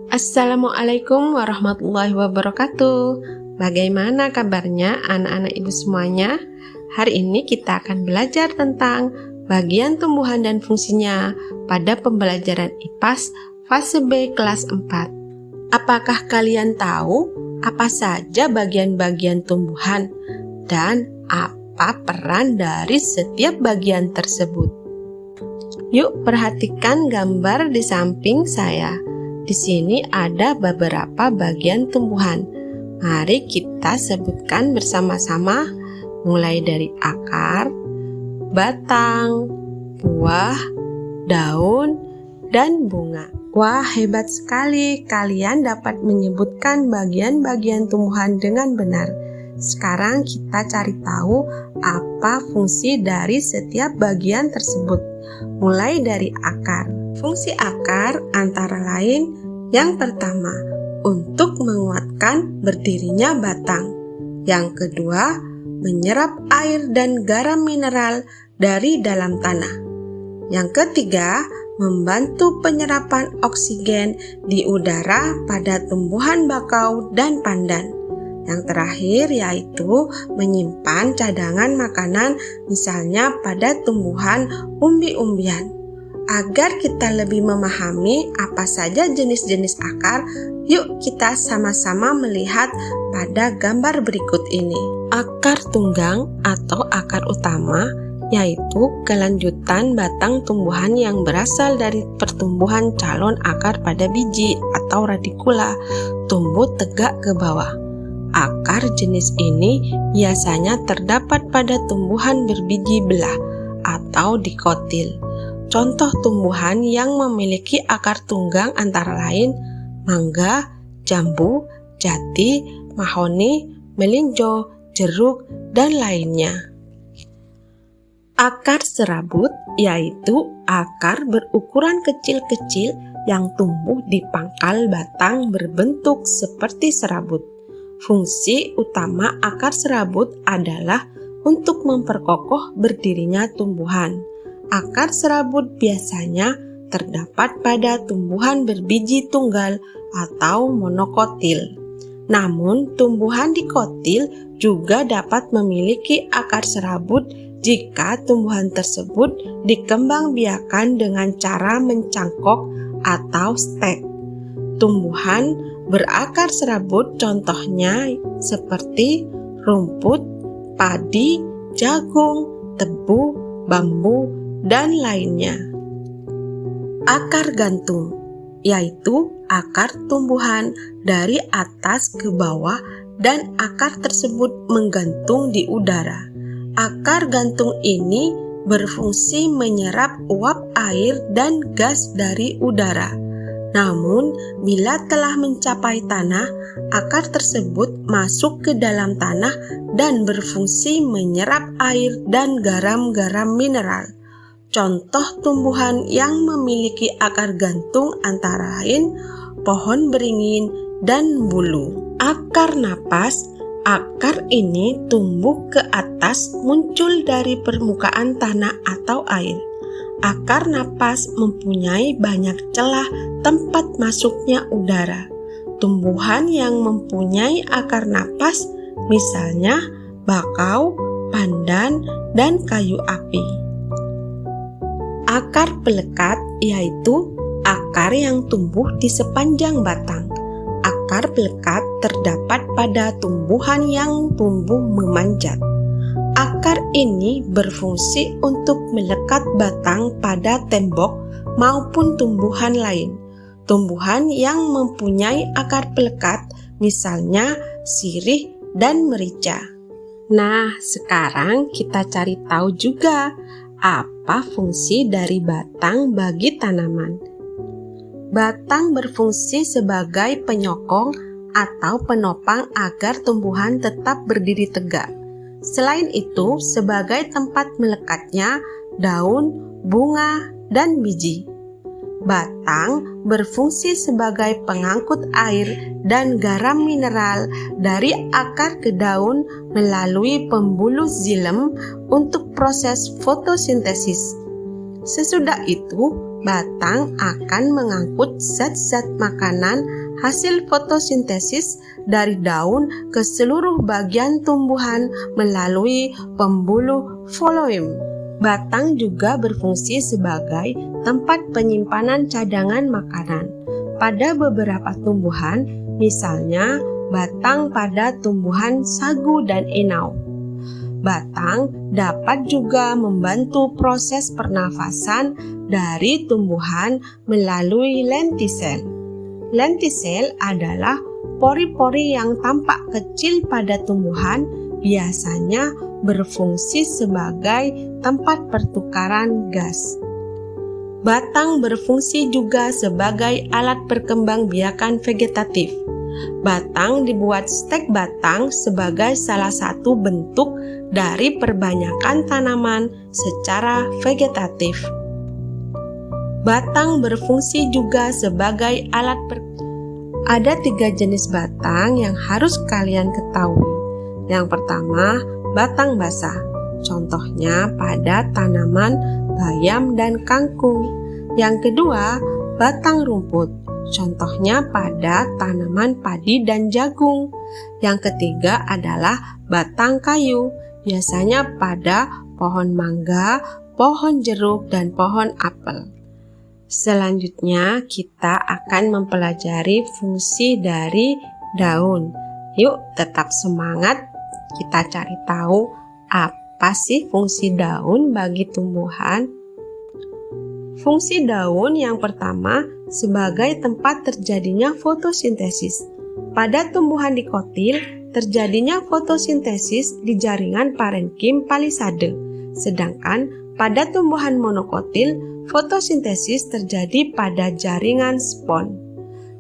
Assalamualaikum warahmatullahi wabarakatuh. Bagaimana kabarnya anak-anak ibu semuanya? Hari ini kita akan belajar tentang bagian tumbuhan dan fungsinya pada pembelajaran IPAS fase B kelas 4. Apakah kalian tahu apa saja bagian-bagian tumbuhan dan apa peran dari setiap bagian tersebut? Yuk perhatikan gambar di samping saya. Di sini ada beberapa bagian tumbuhan. Mari kita sebutkan bersama-sama, mulai dari akar, batang, buah, daun, dan bunga. Wah, hebat sekali kalian dapat menyebutkan bagian-bagian tumbuhan dengan benar. Sekarang kita cari tahu apa fungsi dari setiap bagian tersebut. Mulai dari akar. Fungsi akar antara lain yang pertama, untuk menguatkan berdirinya batang. Yang kedua, menyerap air dan garam mineral dari dalam tanah. Yang ketiga, membantu penyerapan oksigen di udara pada tumbuhan bakau dan pandan. Yang terakhir yaitu menyimpan cadangan makanan, misalnya pada tumbuhan umbi-umbian. Agar kita lebih memahami apa saja jenis-jenis akar, yuk kita sama-sama melihat pada gambar berikut ini. Akar tunggang atau akar utama yaitu kelanjutan batang tumbuhan yang berasal dari pertumbuhan calon akar pada biji atau radikula, tumbuh tegak ke bawah. Akar jenis ini biasanya terdapat pada tumbuhan berbiji belah atau dikotil. Contoh tumbuhan yang memiliki akar tunggang antara lain mangga, jambu, jati, mahoni, melinjo, jeruk, dan lainnya. Akar serabut yaitu akar berukuran kecil-kecil yang tumbuh di pangkal batang berbentuk seperti serabut. Fungsi utama akar serabut adalah untuk memperkokoh berdirinya tumbuhan. Akar serabut biasanya terdapat pada tumbuhan berbiji tunggal atau monokotil. Namun, tumbuhan dikotil juga dapat memiliki akar serabut jika tumbuhan tersebut dikembangbiakan dengan cara mencangkok atau stek. Tumbuhan berakar serabut contohnya seperti rumput, padi, jagung, tebu, bambu, dan lainnya. Akar gantung yaitu akar tumbuhan dari atas ke bawah dan akar tersebut menggantung di udara. Akar gantung ini berfungsi menyerap uap air dan gas dari udara. Namun, bila telah mencapai tanah, akar tersebut masuk ke dalam tanah dan berfungsi menyerap air dan garam-garam mineral. Contoh tumbuhan yang memiliki akar gantung antara lain pohon beringin dan bulu. Akar napas, akar ini tumbuh ke atas muncul dari permukaan tanah atau air. Akar napas mempunyai banyak celah tempat masuknya udara. Tumbuhan yang mempunyai akar napas misalnya bakau, pandan, dan kayu api. Akar pelekat yaitu akar yang tumbuh di sepanjang batang. Akar pelekat terdapat pada tumbuhan yang tumbuh memanjat. Akar ini berfungsi untuk melekat batang pada tembok maupun tumbuhan lain. Tumbuhan yang mempunyai akar pelekat misalnya sirih dan merica. Nah, sekarang kita cari tahu juga apa fungsi dari batang bagi tanaman. Batang berfungsi sebagai penyokong atau penopang agar tumbuhan tetap berdiri tegak. Selain itu, sebagai tempat melekatnya daun, bunga, dan biji. Batang berfungsi sebagai pengangkut air dan garam mineral dari akar ke daun melalui pembuluh xilem untuk proses fotosintesis. Sesudah itu, batang akan mengangkut zat-zat makanan hasil fotosintesis dari daun ke seluruh bagian tumbuhan melalui pembuluh floem. Batang juga berfungsi sebagai tempat penyimpanan cadangan makanan. Pada beberapa tumbuhan, misalnya batang pada tumbuhan sagu dan inau. Batang dapat juga membantu proses pernafasan dari tumbuhan melalui lentisel. Lentisel adalah pori-pori yang tampak kecil pada tumbuhan, biasanya berfungsi sebagai tempat pertukaran gas. Batang berfungsi juga sebagai alat perkembangbiakan vegetatif. Batang dibuat stek batang sebagai salah satu bentuk dari perbanyakan tanaman secara vegetatif. Batang berfungsi juga sebagai alat Ada 3 jenis batang yang harus kalian ketahui. Yang pertama, batang basah. Contohnya pada tanaman bayam dan kangkung. Yang kedua, batang rumput. Contohnya pada tanaman padi dan jagung. Yang ketiga adalah batang kayu. Biasanya pada pohon mangga, pohon jeruk, dan pohon apel. Selanjutnya, kita akan mempelajari fungsi dari daun. Yuk, tetap semangat. Kita cari tahu apa sih fungsi daun bagi tumbuhan. Fungsi daun yang pertama sebagai tempat terjadinya fotosintesis. Pada tumbuhan dikotil, terjadinya fotosintesis di jaringan parenkim palisade. Sedangkan pada tumbuhan monokotil, fotosintesis terjadi pada jaringan spon.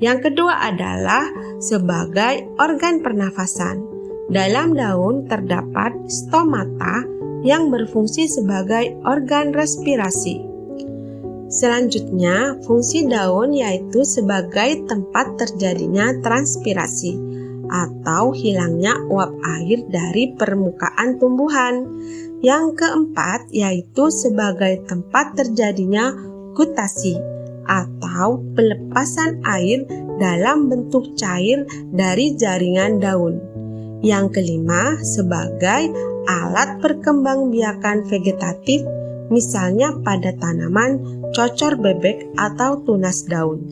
Yang kedua adalah sebagai organ pernafasan. Dalam daun terdapat stomata yang berfungsi sebagai organ respirasi. Selanjutnya, fungsi daun yaitu sebagai tempat terjadinya transpirasi atau hilangnya uap air dari permukaan tumbuhan. Yang keempat yaitu sebagai tempat terjadinya gutasi atau pelepasan air dalam bentuk cair dari jaringan daun. Yang kelima sebagai alat perkembangbiakan vegetatif, misalnya pada tanaman cocor bebek atau tunas daun.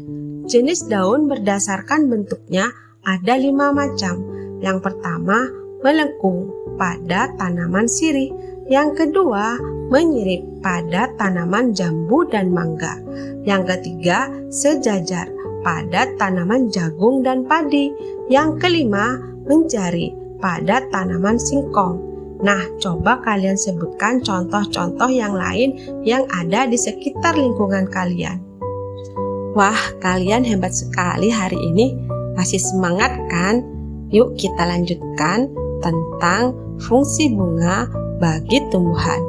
Jenis daun berdasarkan bentuknya ada 5 macam. Yang pertama, melengkung pada tanaman sirih. Yang kedua, menyirip pada tanaman jambu dan mangga. Yang ketiga, sejajar pada tanaman jagung dan padi. Yang kelima, menjari pada tanaman singkong. Nah, coba kalian sebutkan contoh-contoh yang lain yang ada di sekitar lingkungan kalian. Wah, kalian hebat sekali hari ini. Masih semangat kan? Yuk kita lanjutkan tentang fungsi bunga bagi tumbuhan.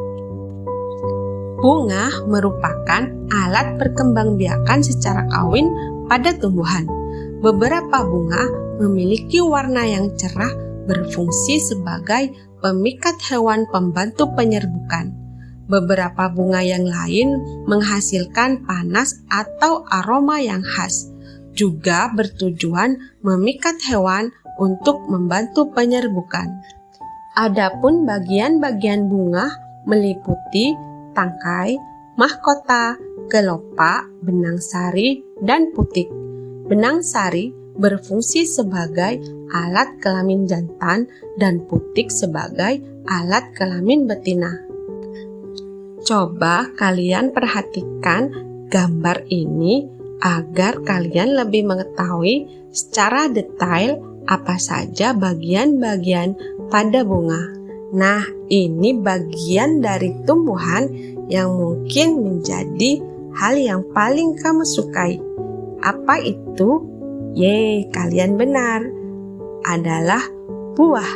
Bunga merupakan alat perkembangbiakan secara kawin pada tumbuhan. Beberapa bunga memiliki warna yang cerah, berfungsi sebagai pemikat hewan pembantu penyerbukan. Beberapa bunga yang lain menghasilkan panas atau aroma yang khas, juga bertujuan memikat hewan untuk membantu penyerbukan. Adapun bagian-bagian bunga meliputi tangkai, mahkota, kelopak, benang sari, dan putik. Benang sari berfungsi sebagai alat kelamin jantan dan putik sebagai alat kelamin betina. Coba kalian perhatikan gambar ini agar kalian lebih mengetahui secara detail apa saja bagian-bagian pada bunga. Nah, ini bagian dari tumbuhan yang mungkin menjadi hal yang paling kamu sukai. Apa itu? Kalian benar. Adalah buah.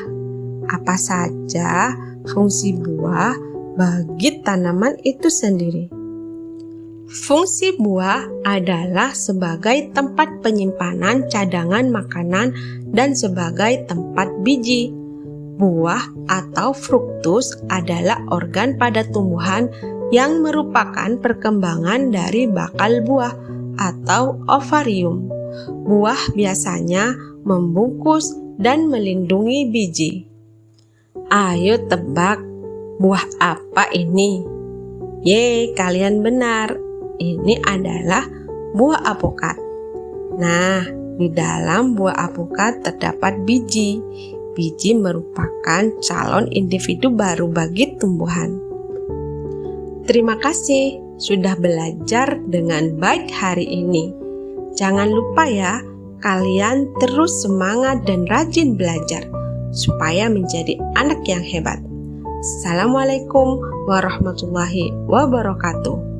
Apa saja fungsi buah bagi tanaman itu sendiri? Fungsi buah adalah sebagai tempat penyimpanan cadangan makanan dan sebagai tempat biji. Buah atau fruktus adalah organ pada tumbuhan yang merupakan perkembangan dari bakal buah atau ovarium. Buah biasanya membungkus dan melindungi biji. Ayo tebak, buah apa ini? Ye, kalian benar. Ini adalah buah apokat. Nah, di dalam buah apokat terdapat biji. Biji merupakan calon individu baru bagi tumbuhan. Terima kasih sudah belajar dengan baik hari ini. Jangan lupa ya, kalian terus semangat dan rajin belajar supaya menjadi anak yang hebat. Assalamualaikum warahmatullahi wabarakatuh.